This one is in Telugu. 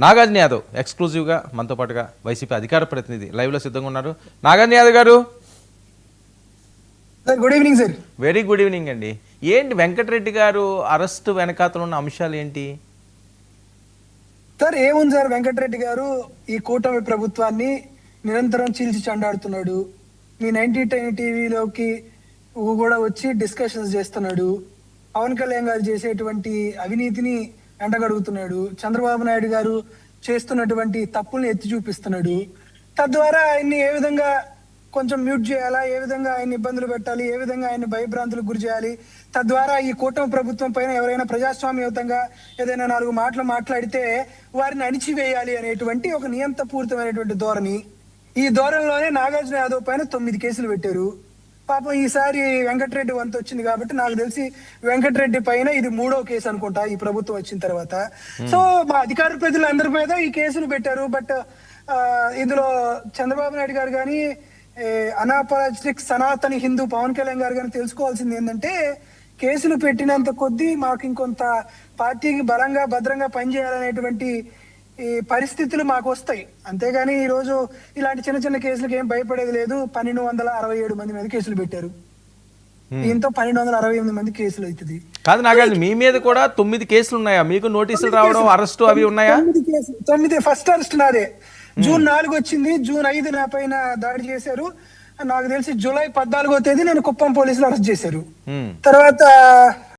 నాగార్జున యాదవ్ ఎక్స్క్లూజివ్గా మనతో పాటుగా వైసీపీ అధికార ప్రతినిధి లైవ్లో సిద్ధంగా ఉన్నారు. నాగార్జున యాదవ్ గారు, good evening sir. Very good evening అండి. ఏంటి వెంకటరెడ్డి గారు అరెస్టు వెనకాతలు ఉన్న అంశాలు ఏంటి సార్? ఏముంది సార్, వెంకటరెడ్డి గారు ఈ కూటమి ప్రభుత్వాన్ని నిరంతరం చీల్చి చెండాడుతున్నాడు. మీ 90 టీవీలోకి కూడా వచ్చి డిస్కషన్స్ చేస్తున్నాడు. పవన్ కళ్యాణ్ గారు చేసేటువంటి అవినీతిని ఎండగడుగుతున్నాడు. చంద్రబాబు నాయుడు గారు చేస్తున్నటువంటి తప్పుల్ని ఎత్తి చూపిస్తున్నాడు. తద్వారా ఆయన్ని ఏ విధంగా కొంచెం మ్యూట్ చేయాలా, ఏ విధంగా ఆయన ఇబ్బందులు పెట్టాలి, ఏ విధంగా ఆయన భయభ్రాంతులకు గురి చేయాలి, తద్వారా ఈ కూటమి ప్రభుత్వం పైన ఎవరైనా ప్రజాస్వామ్యయుతంగా ఏదైనా 4 మాటలు మాట్లాడితే వారిని అణిచివేయాలి అనేటువంటి ఒక నియంతపూరితమైనటువంటి ధోరణి. ఈ ధోరణిలోనే నాగార్జున యాదవ్ పైన 9 కేసులు పెట్టారు. పాపం ఈసారి వెంకటరెడ్డి వంతు వచ్చింది కాబట్టి నాకు తెలిసి వెంకటరెడ్డి పైన ఇది 3వ కేసు అనుకుంటా ఈ ప్రభుత్వం వచ్చిన తర్వాత. సో మా అధికార ప్రజలందరి మీద ఈ కేసులు పెట్టారు. బట్ ఇందులో చంద్రబాబు నాయుడు గారు కానీ, అనాపరాజిక్ సనాతని హిందూ పవన్ కళ్యాణ్ గారు కానీ తెలుసుకోవాల్సింది ఏంటంటే, కేసులు పెట్టినంత కొద్దీ మాకు ఇంకొంత పార్టీకి బలంగా భద్రంగా పనిచేయాలనేటువంటి ఈ పరిస్థితులు మాకు వస్తాయి. అంతేగాని ఈ రోజు ఇలాంటి చిన్న చిన్న కేసులకు ఏం భయపడేది లేదు. 1267 మంది మీద కేసులు పెట్టారు. దీంతో 1268 మంది కేసులు అవుతుంది. కాదు నాగార్జున, మీ మీద కూడా 9 కేసులు ఉన్నాయా? మీకు నోటీసులు రావడం, అరెస్టు అవి ఉన్నాయా? 9 ఫస్ట్ అరెస్ట్ నాదే. జూన్ 4 వచ్చింది. జూన్ 5 నా పైన దాడి చేశారు. నాకు తెలిసి జూలై 14వ తేదీ నేను కుప్పం పోలీసులు అరెస్ట్ చేశారు. తర్వాత